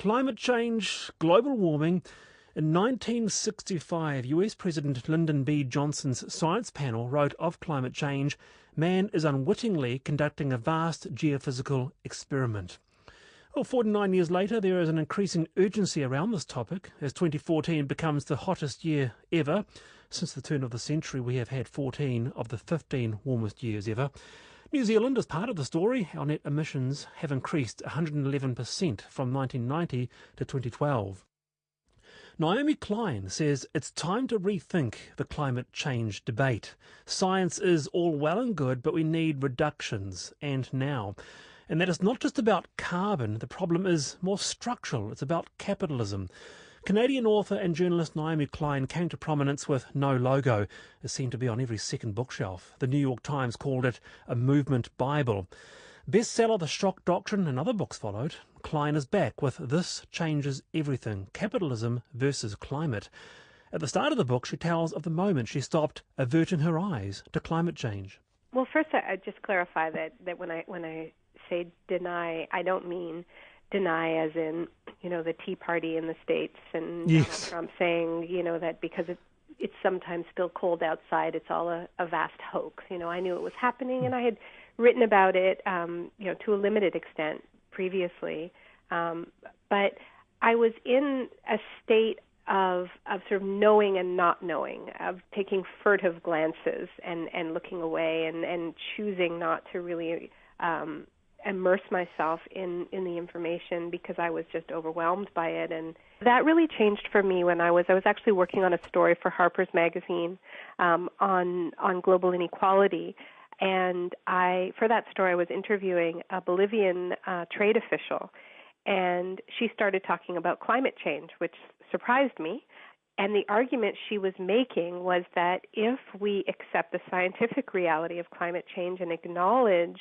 Climate change, global warming. In 1965, US President Lyndon B. Johnson's science panel wrote of climate change, man is unwittingly conducting a vast geophysical experiment. Well, 49 years later, there is an increasing urgency around this topic as 2014 becomes the hottest year ever. Since the turn of the century, we have had 14 of the 15 warmest years ever. New Zealand is part of the story. Our net emissions have increased 111% from 1990 to 2012. Naomi Klein says it's time to rethink the climate change debate. Science is all well and good, but we need reductions, and now. And that is not just about carbon. The problem is more structural. It's about capitalism. Canadian author and journalist Naomi Klein came to prominence with No Logo. It seemed to be on every second bookshelf. The New York Times called it a movement Bible. Bestseller The Shock Doctrine and other books followed. Klein is back with This Changes Everything, Capitalism versus Climate. At the start of the book, she tells of the moment she stopped averting her eyes to climate change. Well, first, I just clarify that when I say deny, I don't mean deny as in, the Tea Party in the States and Yes. Donald Trump saying, that because it's sometimes still cold outside, it's all a vast hoax. I knew it was happening and I had written about it, to a limited extent previously. But I was in a state of sort of knowing and not knowing, of taking furtive glances and looking away and choosing not to really immerse myself in the information because I was just overwhelmed by it. And that really changed for me when I was actually working on a story for Harper's Magazine on global inequality. And for that story, I was interviewing a Bolivian trade official, and she started talking about climate change, which surprised me. And the argument she was making was that if we accept the scientific reality of climate change and acknowledge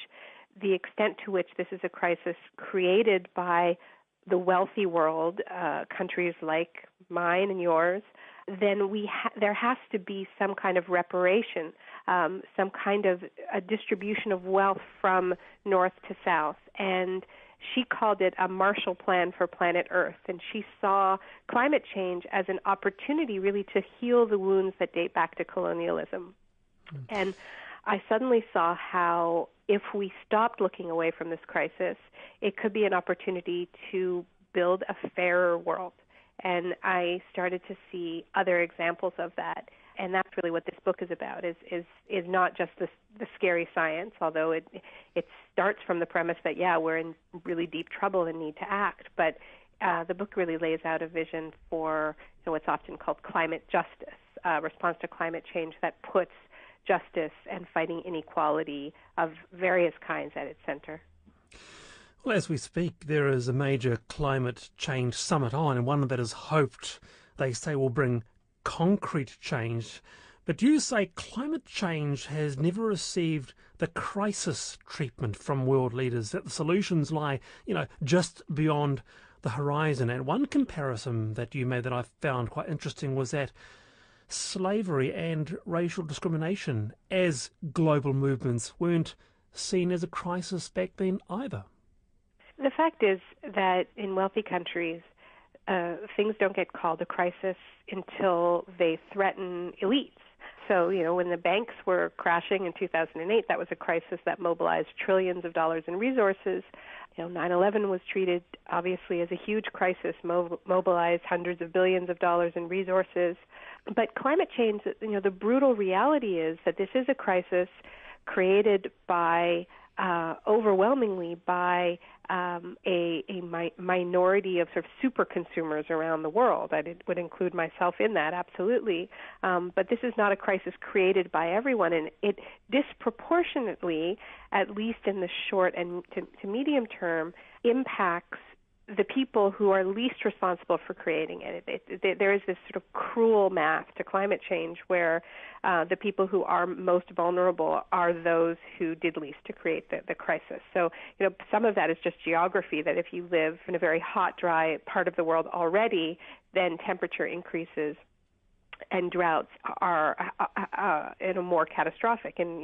the extent to which this is a crisis created by the wealthy world, countries like mine and yours, then there has to be some kind of reparation, some kind of a distribution of wealth from north to south. And she called it a Marshall Plan for planet Earth. And she saw climate change as an opportunity really to heal the wounds that date back to colonialism. And I suddenly saw how if we stopped looking away from this crisis, it could be an opportunity to build a fairer world. And I started to see other examples of that. And that's really what this book is about, is not just the scary science, although it starts from the premise that, we're in really deep trouble and need to act. But the book really lays out a vision for what's often called climate justice, response to climate change that puts justice and fighting inequality of various kinds at its center. Well, as we speak, there is a major climate change summit on, and one that is hoped, they say, will bring concrete change. But you say climate change has never received the crisis treatment from world leaders, that the solutions lie, just beyond the horizon. And one comparison that you made that I found quite interesting was that slavery and racial discrimination as global movements weren't seen as a crisis back then either. The fact is that in wealthy countries, things don't get called a crisis until they threaten elites. So, when the banks were crashing in 2008, that was a crisis that mobilized trillions of dollars in resources. 9/11 was treated, obviously, as a huge crisis, mobilized hundreds of billions of dollars in resources. But climate change, the brutal reality is that this is a crisis created by overwhelmingly by a minority of sort of super consumers around the world. I would include myself in that, absolutely. But this is not a crisis created by everyone, and it disproportionately, at least in the short and to medium term, impacts the people who are least responsible for creating it. There is this sort of cruel math to climate change where the people who are most vulnerable are those who did least to create the crisis. So, some of that is just geography, that if you live in a very hot, dry part of the world already, then temperature increases and droughts are more catastrophic. And,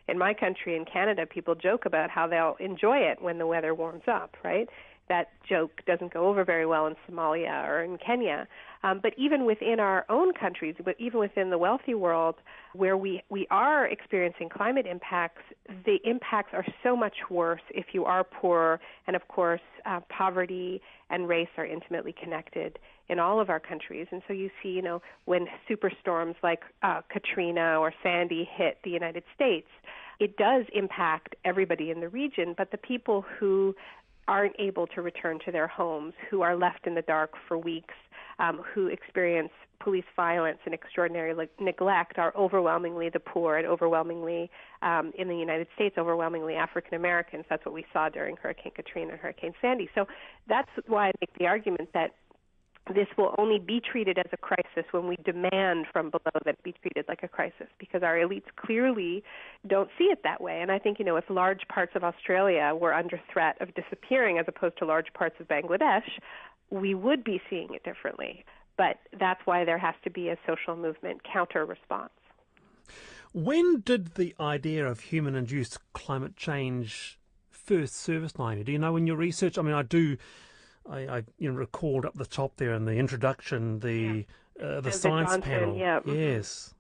in my country, in Canada, people joke about how they'll enjoy it when the weather warms up, right? that joke doesn't go over very well in Somalia or in Kenya. But even within our own countries, but even within the wealthy world, where we are experiencing climate impacts, the impacts are so much worse if you are poor. And of course, poverty and race are intimately connected in all of our countries. And so you see, when superstorms like Katrina or Sandy hit the United States, it does impact everybody in the region, but the people who aren't able to return to their homes, who are left in the dark for weeks, who experience police violence and extraordinary neglect are overwhelmingly the poor and overwhelmingly, in the United States, overwhelmingly African Americans. That's what we saw during Hurricane Katrina and Hurricane Sandy. So that's why I make the argument that this will only be treated as a crisis when we demand from below that it be treated like a crisis, because our elites clearly don't see it that way. And I think, if large parts of Australia were under threat of disappearing as opposed to large parts of Bangladesh, we would be seeing it differently. But that's why there has to be a social movement counter-response. When did the idea of human-induced climate change first surface, Naomi? Do you know in your research? I mean, I recalled up the top there in the introduction the science Johnson panel. Yeah. Yes.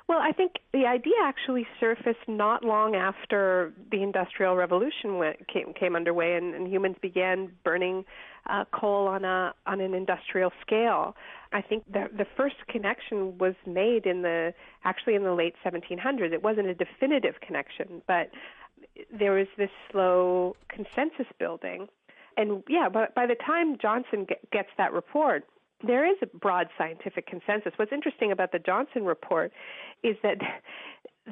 Well, I think the idea actually surfaced not long after the Industrial Revolution came underway, and humans began burning coal on an industrial scale. I think the first connection was made actually in the late 1700s. It wasn't a definitive connection, but there was this slow consensus building. And but by the time Johnson gets that report, there is a broad scientific consensus. What's interesting about the Johnson report is that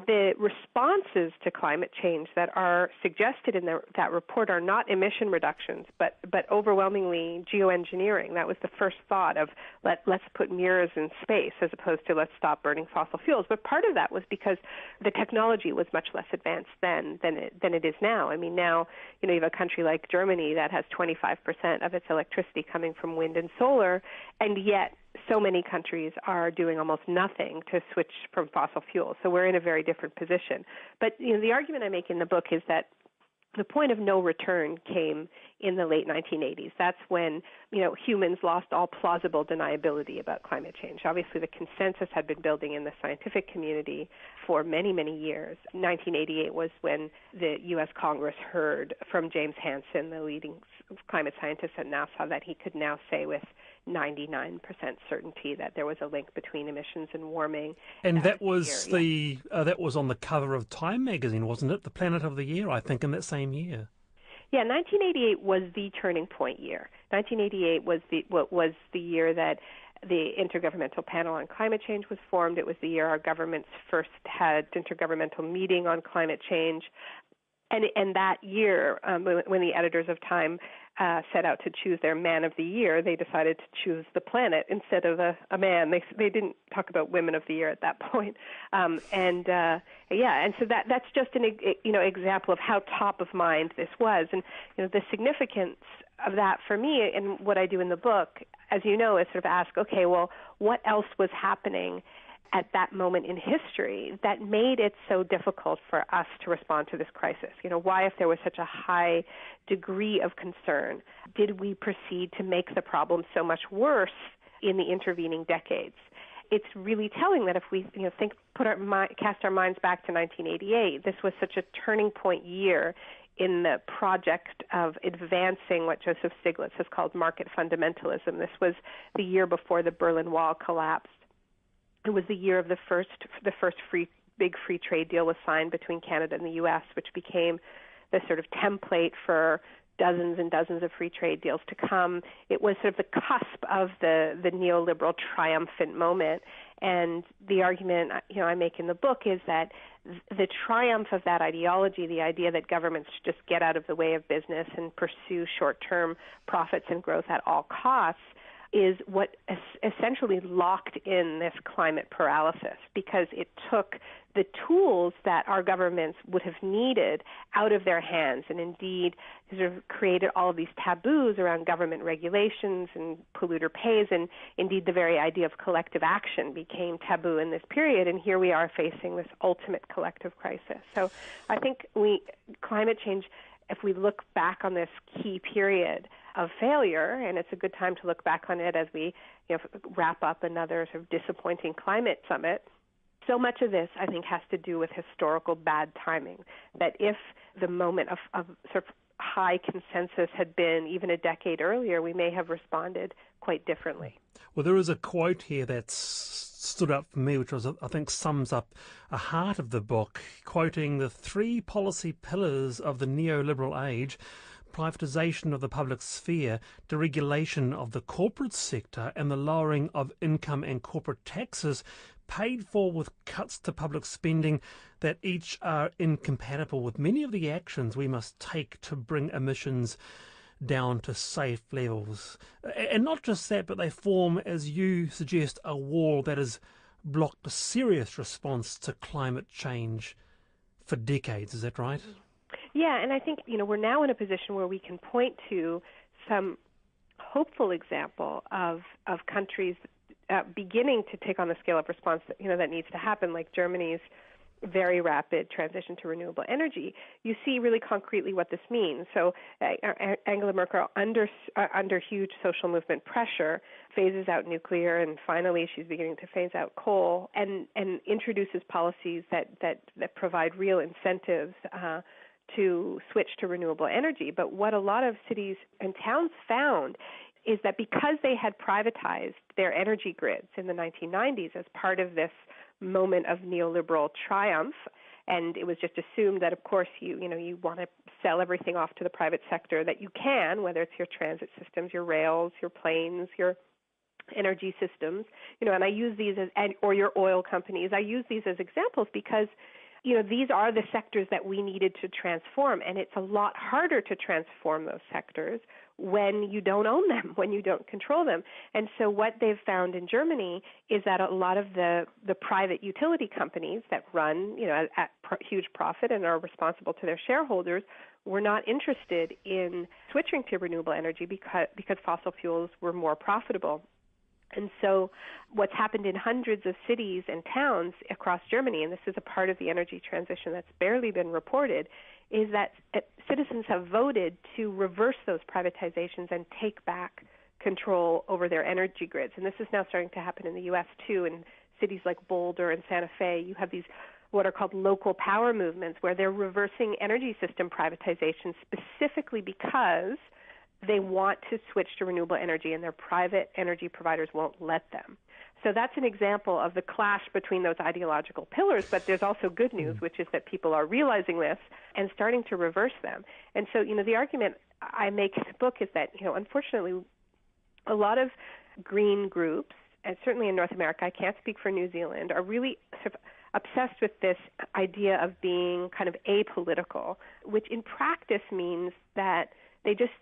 the responses to climate change that are suggested in that report are not emission reductions, but overwhelmingly geoengineering. That was the first thought of let's put mirrors in space as opposed to let's stop burning fossil fuels. But part of that was because the technology was much less advanced then than it is now. I mean, now you have a country like Germany that has 25% of its electricity coming from wind and solar, and yet so many countries are doing almost nothing to switch from fossil fuels. So we're in a very different position. But the argument I make in the book is that the point of no return came in the late 1980s. That's when, humans lost all plausible deniability about climate change. Obviously, the consensus had been building in the scientific community for many, many years. 1988 was when the U.S. Congress heard from James Hansen, the leading climate scientist at NASA, that he could now say with 99% certainty that there was a link between emissions and warming. And that was that was on the cover of Time magazine, wasn't it? The Planet of the Year, I think, in that same year. Yeah, 1988 was the turning point year. 1988 was the year that the Intergovernmental Panel on Climate Change was formed. It was the year our governments first had intergovernmental meeting on climate change. And that year, when the editors of Time set out to choose their man of the year, they decided to choose the planet instead of a man. They didn't talk about women of the year at that point. And so that's just an example of how top of mind this was. And the significance of that for me and what I do in the book, as you know, is sort of ask, okay, well, what else was happening at that moment in history that made it so difficult for us to respond to this crisis? Why, if there was such a high degree of concern, did we proceed to make the problem so much worse in the intervening decades? It's really telling that if we cast our minds back to 1988, this was such a turning point year in the project of advancing what Joseph Stiglitz has called market fundamentalism. This was the year before the Berlin Wall collapsed. It was the year of the first big free trade deal was signed between Canada and the U.S., which became the sort of template for dozens and dozens of free trade deals to come. It was sort of the cusp of the neoliberal triumphant moment. And the argument I make in the book is that the triumph of that ideology, the idea that governments should just get out of the way of business and pursue short-term profits and growth at all costs, is what essentially locked in this climate paralysis, because it took the tools that our governments would have needed out of their hands, and indeed sort of created all of these taboos around government regulations and polluter pays, and indeed the very idea of collective action became taboo in this period, and here we are facing this ultimate collective crisis. So I think climate change if we look back on this key period of failure, and it's a good time to look back on it as we wrap up another sort of disappointing climate summit, so much of this, I think, has to do with historical bad timing, that if the moment of sort of high consensus had been even a decade earlier, we may have responded quite differently. Well, there is a quote here that's stood out for me, which I think sums up a heart of the book, quoting the three policy pillars of the neoliberal age: privatisation of the public sphere, deregulation of the corporate sector, and the lowering of income and corporate taxes, paid for with cuts to public spending that each are incompatible with many of the actions we must take to bring emissions down to safe levels. And not just that, but they form, as you suggest, a wall that has blocked a serious response to climate change for decades. Is that right? Yeah, and I think, we're now in a position where we can point to some hopeful example of countries beginning to take on the scale of response that needs to happen, like Germany's very rapid transition to renewable energy. You see really concretely what this means. So Angela Merkel, under huge social movement pressure, phases out nuclear, and finally she's beginning to phase out coal, and introduces policies that provide real incentives to switch to renewable energy. But what a lot of cities and towns found is that because they had privatized their energy grids in the 1990s as part of this moment of neoliberal triumph, and it was just assumed that, of course, you want to sell everything off to the private sector that you can, whether it's your transit systems, your rails, your planes, your energy systems, and I use these or your oil companies. I use these as examples because these are the sectors that we needed to transform, and it's a lot harder to transform those sectors when you don't own them, when you don't control them. And so what they've found in Germany is that a lot of the private utility companies that run, at huge profit and are responsible to their shareholders were not interested in switching to renewable energy because fossil fuels were more profitable. And so what's happened in hundreds of cities and towns across Germany, and this is a part of the energy transition that's barely been reported, is that citizens have voted to reverse those privatizations and take back control over their energy grids. And this is now starting to happen in the U.S. too. In cities like Boulder and Santa Fe, you have these what are called local power movements where they're reversing energy system privatization specifically because they want to switch to renewable energy and their private energy providers won't let them. So that's an example of the clash between those ideological pillars, but there's also good news, which is that people are realizing this and starting to reverse them. And so, the argument I make in the book is that, unfortunately, a lot of green groups, and certainly in North America, I can't speak for New Zealand, are really sort of obsessed with this idea of being kind of apolitical, which in practice means that they just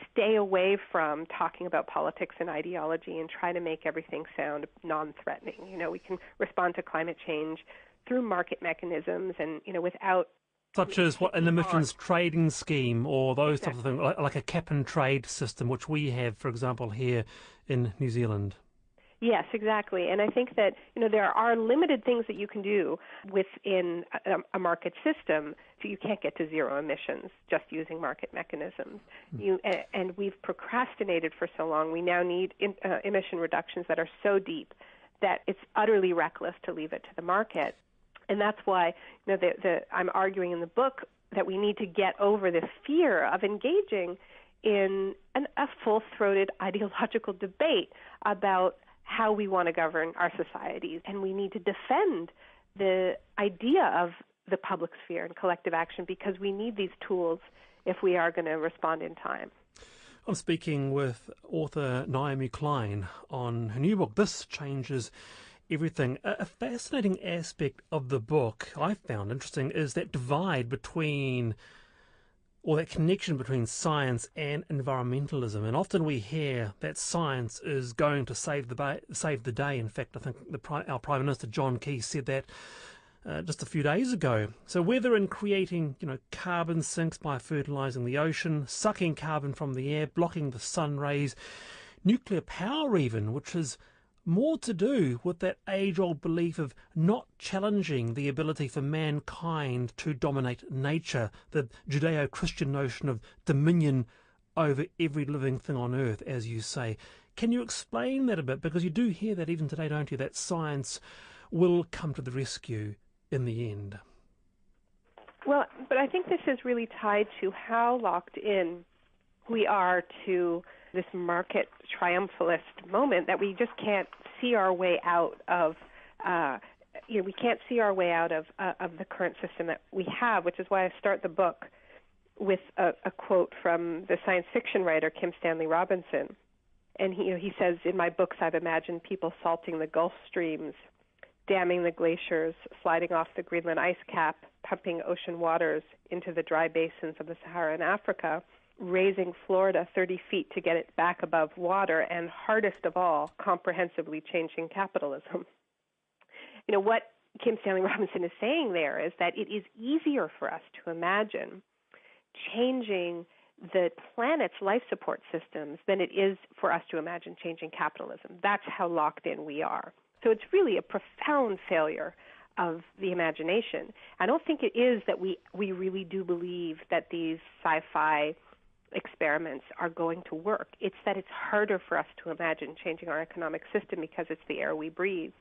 stay away from talking about politics and ideology and try to make everything sound non-threatening. We can respond to climate change through market mechanisms and, without... Such as an emissions trading scheme or those types of things, like a cap and trade system, which we have, for example, here in New Zealand. Yes, exactly. And I think that, there are limited things that you can do within a market system. So you can't get to zero emissions just using market mechanisms. And we've procrastinated for so long. We now need emission reductions that are so deep that it's utterly reckless to leave it to the market. And that's why I'm arguing in the book that we need to get over this fear of engaging in a full-throated ideological debate about how we want to govern our societies. And we need to defend the idea of the public sphere and collective action because we need these tools if we are going to respond in time. I'm speaking with author Naomi Klein on her new book, This Changes Everything. A fascinating aspect of the book I found interesting is that divide between, or that connection between science and environmentalism. And often we hear that science is going to save the day. In fact, I think our Prime Minister John Key said that just a few days ago. So whether in creating, carbon sinks by fertilising the ocean, sucking carbon from the air, blocking the sun rays, nuclear power even, which is more to do with that age-old belief of not challenging the ability for mankind to dominate nature, the Judeo-Christian notion of dominion over every living thing on earth, as you say. Can you explain that a bit? Because you do hear that even today, don't you, that science will come to the rescue in the end. Well, but I think this is really tied to how locked in we are to this market triumphalist moment that we just can't see our way out of. We can't see our way out of the current system that we have, which is why I start the book with a quote from the science fiction writer Kim Stanley Robinson. And he says, in my books, I've imagined people salting the Gulf streams, damming the glaciers, sliding off the Greenland ice cap, pumping ocean waters into the dry basins of the Sahara in Africa, raising Florida 30 feet to get it back above water, and hardest of all, comprehensively changing capitalism. What Kim Stanley Robinson is saying there is that it is easier for us to imagine changing the planet's life support systems than it is for us to imagine changing capitalism. That's how locked in we are. So it's really a profound failure of the imagination. I don't think it is that we really do believe that these sci-fi experiments are going to work. It's that it's harder for us to imagine changing our economic system because it's the air we breathe.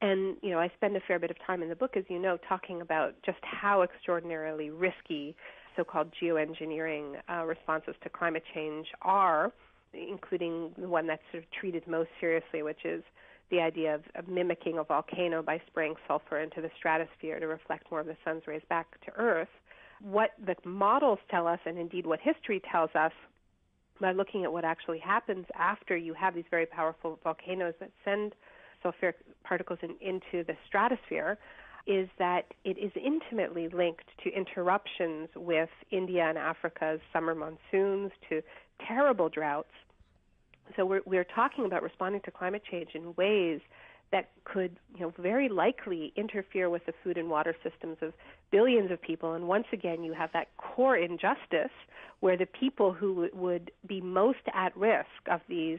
And, I spend a fair bit of time in the book, as you know, talking about just how extraordinarily risky so-called geoengineering responses to climate change are, including the one that's sort of treated most seriously, which is the idea of mimicking a volcano by spraying sulfur into the stratosphere to reflect more of the sun's rays back to Earth. What the models tell us, and indeed what history tells us, by looking at what actually happens after you have these very powerful volcanoes that send sulfuric particles into the stratosphere, is that it is intimately linked to interruptions with India and Africa's summer monsoons, to terrible droughts. So we're talking about responding to climate change in ways that could, very likely interfere with the food and water systems of billions of people. And once again, you have that core injustice where the people who would be most at risk of these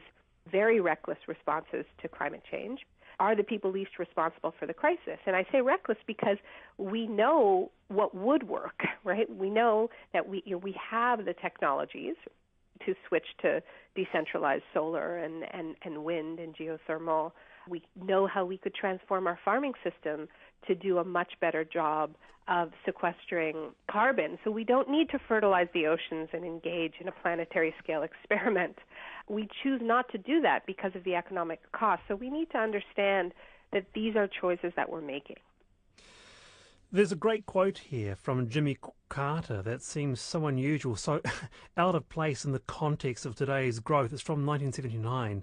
very reckless responses to climate change are the people least responsible for the crisis. And I say reckless because we know what would work, right? We know that we have the technologies to switch to decentralized solar and wind and geothermal. We know how we could transform our farming system to do a much better job of sequestering carbon. So we don't need to fertilize the oceans and engage in a planetary scale experiment. We choose not to do that because of the economic cost. So we need to understand that these are choices that we're making. There's a great quote here from Jimmy Carter that seems so unusual, so out of place in the context of today's growth. It's from 1979,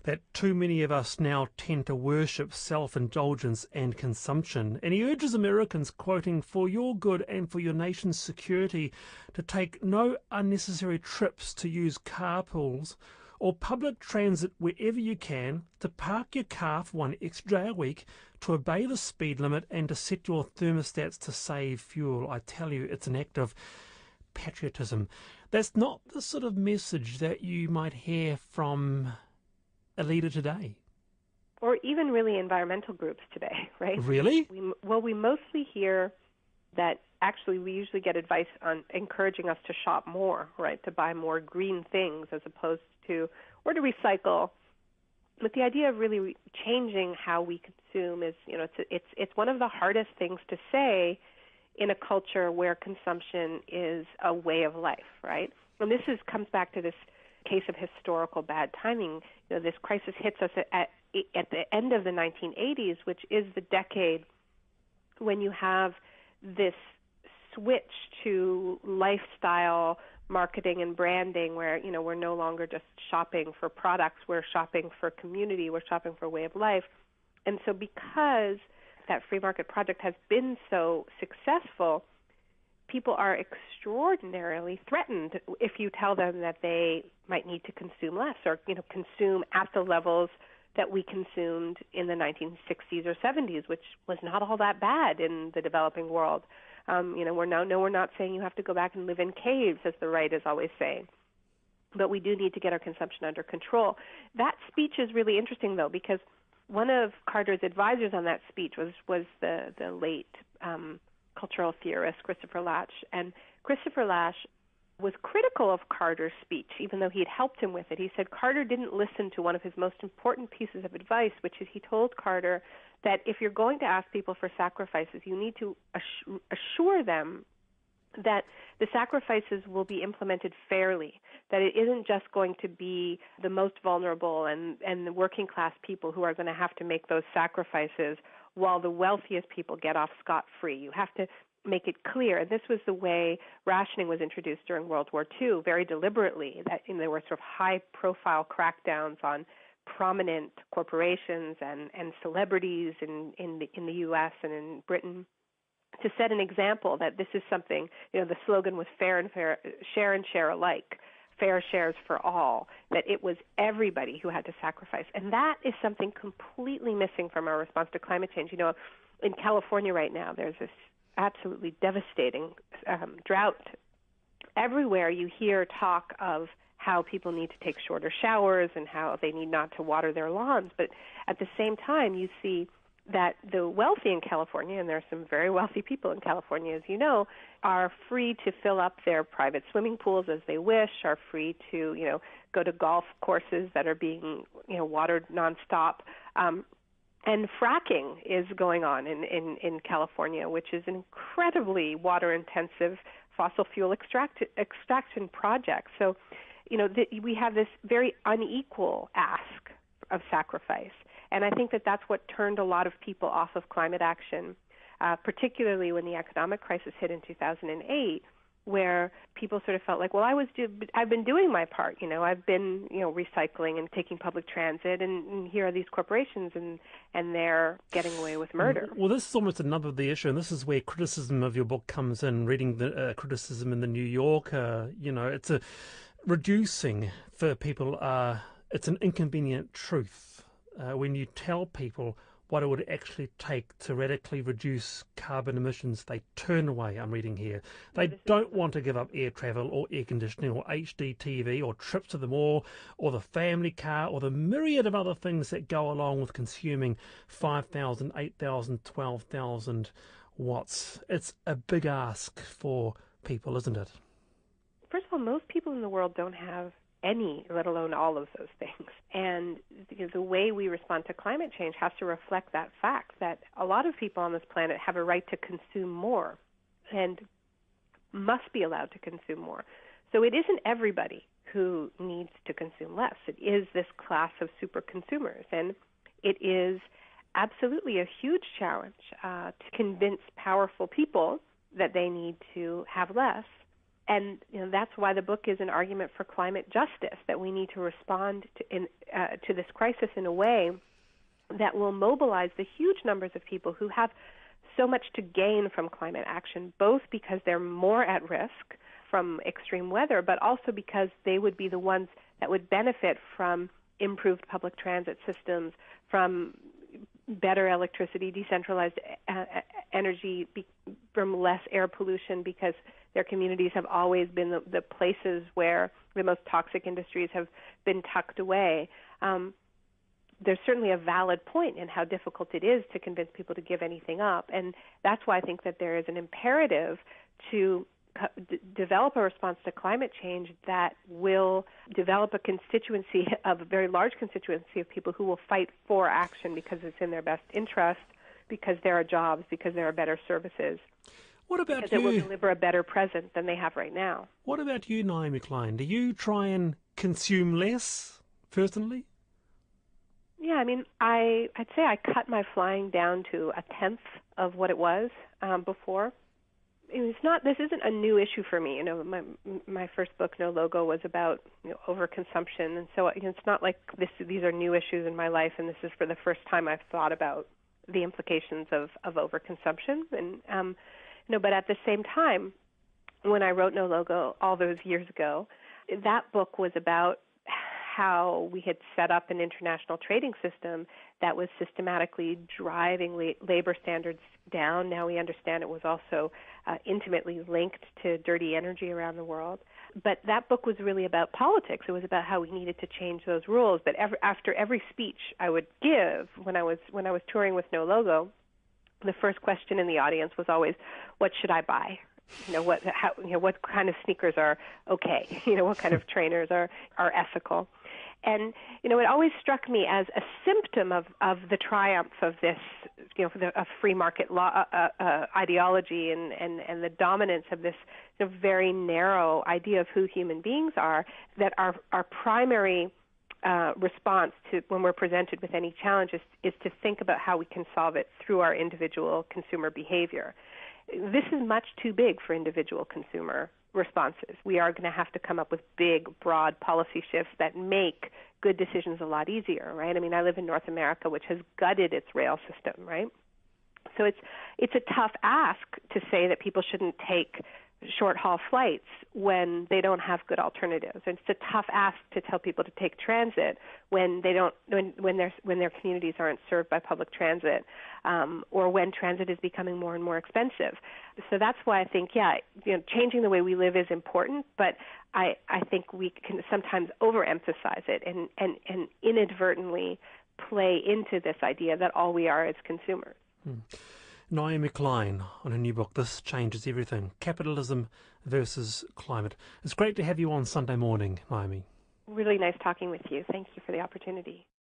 that too many of us now tend to worship self-indulgence and consumption. And he urges Americans, quoting, "For your good and for your nation's security, to take no unnecessary trips, to use carpools or public transit wherever you can, to park your car for one extra day a week, to obey the speed limit, and to set your thermostats to save fuel." I tell you, it's an act of patriotism. That's not the sort of message that you might hear from a leader today. Or even really environmental groups today, right? Really? We mostly hear that actually we usually get advice on encouraging us to shop more, right, to buy more green things as opposed to, or to recycle. But the idea of really changing how we consume is, it's one of the hardest things to say in a culture where consumption is a way of life, right? And this comes back to this case of historical bad timing. This crisis hits us at the end of the 1980s, which is the decade when you have this switch to lifestyle marketing and branding where, we're no longer just shopping for products, we're shopping for community, we're shopping for a way of life. And so because that free market project has been so successful, people are extraordinarily threatened if you tell them that they might need to consume less or, consume at the levels that we consumed in the 1960s or 70s, which was not all that bad in the developing world. We're not saying you have to go back and live in caves, as the right is always saying. but we do need to get our consumption under control. That speech is really interesting, though, because one of Carter's advisors on that speech was the late cultural theorist Christopher Lasch. And Christopher Lasch was critical of Carter's speech, even though he had helped him with it. He said Carter didn't listen to one of his most important pieces of advice, which is he told Carter that if you're going to ask people for sacrifices, you need to assure them that the sacrifices will be implemented fairly, that it isn't just going to be the most vulnerable and the working class people who are going to have to make those sacrifices while the wealthiest people get off scot-free. You have to make it clear. And this was the way rationing was introduced during World War II, very deliberately, that there were sort of high-profile crackdowns on prominent corporations and celebrities in the U.S. and in Britain, to set an example that this is something, the slogan was fair and share alike, fair shares for all, that it was everybody who had to sacrifice. And that is something completely missing from our response to climate change. In California right now, there's this absolutely devastating drought. Everywhere you hear talk of how people need to take shorter showers and how they need not to water their lawns. But at the same time, you see that the wealthy in California, and there are some very wealthy people in California, as you know, are free to fill up their private swimming pools as they wish, are free to, go to golf courses that are being, watered nonstop. And fracking is going on in California, which is an incredibly water-intensive fossil fuel extraction project. So, we have this very unequal ask of sacrifice. And I think that that's what turned a lot of people off of climate action, particularly when the economic crisis hit in 2008, where people sort of felt like, well, I've been doing my part. I've been, recycling and taking public transit, and here are these corporations, and they're getting away with murder. Well, this is almost another of the issue, and this is where criticism of your book comes in. Reading the criticism in the New Yorker, it's a reducing for people. It's an inconvenient truth. When you tell people what it would actually take to radically reduce carbon emissions, they turn away, I'm reading here. They don't want to give up air travel or air conditioning or HD TV or trips to the mall or the family car or the myriad of other things that go along with consuming 5,000, 8,000, 12,000 watts. It's a big ask for people, isn't it? First of all, most people in the world don't have any, let alone all of those things. And the way we respond to climate change has to reflect that fact that a lot of people on this planet have a right to consume more and must be allowed to consume more. So it isn't everybody who needs to consume less. It is this class of super consumers. And it is absolutely a huge challenge to convince powerful people that they need to have less. And that's why the book is an argument for climate justice, that we need to respond to this crisis in a way that will mobilize the huge numbers of people who have so much to gain from climate action, both because they're more at risk from extreme weather, but also because they would be the ones that would benefit from improved public transit systems, from better electricity, decentralized energy, from less air pollution, because their communities have always been the places where the most toxic industries have been tucked away. There's certainly a valid point in how difficult it is to convince people to give anything up, and that's why I think that there is an imperative to develop a response to climate change that will develop a constituency, of a very large constituency of people who will fight for action because it's in their best interest, because there are jobs, because there are better services. What about because you? It will deliver a better present than they have right now. What about you, Naomi Klein? Do you try and consume less, personally? Yeah, I'd say I cut my flying down to a tenth of what it was before. This isn't a new issue for me. My first book, No Logo, was about overconsumption, and so it's not like these are new issues in my life, and this is for the first time I've thought about the implications of overconsumption. And but at the same time, when I wrote No Logo all those years ago, that book was about how we had set up an international trading system that was systematically driving labor standards down. Now we understand it was also intimately linked to dirty energy around the world. But that book was really about politics. It was about how we needed to change those rules. But after every speech I would give when I was touring with No Logo, the first question in the audience was always, "What should I buy? What kind of sneakers are okay? What kind of trainers are ethical?" And it always struck me as a symptom of the triumph of this, a free market law ideology and the dominance of this very narrow idea of who human beings are, that our primary response to when we're presented with any challenges is to think about how we can solve it through our individual consumer behavior. This is much too big for individual consumer responses. We are going to have to come up with big, broad policy shifts that make good decisions a lot easier, right? I mean, I live in North America, which has gutted its rail system, right? So it's a tough ask to say that people shouldn't take short-haul flights when they don't have good alternatives. It's a tough ask to tell people to take transit when they don't, when their communities aren't served by public transit, or when transit is becoming more and more expensive. So that's why I think, changing the way we live is important, but I think we can sometimes overemphasize it and inadvertently play into this idea that all we are is consumers. Naomi Klein on her new book, This Changes Everything, Capitalism versus Climate. It's great to have you on Sunday morning, Naomi. Really nice talking with you. Thank you for the opportunity.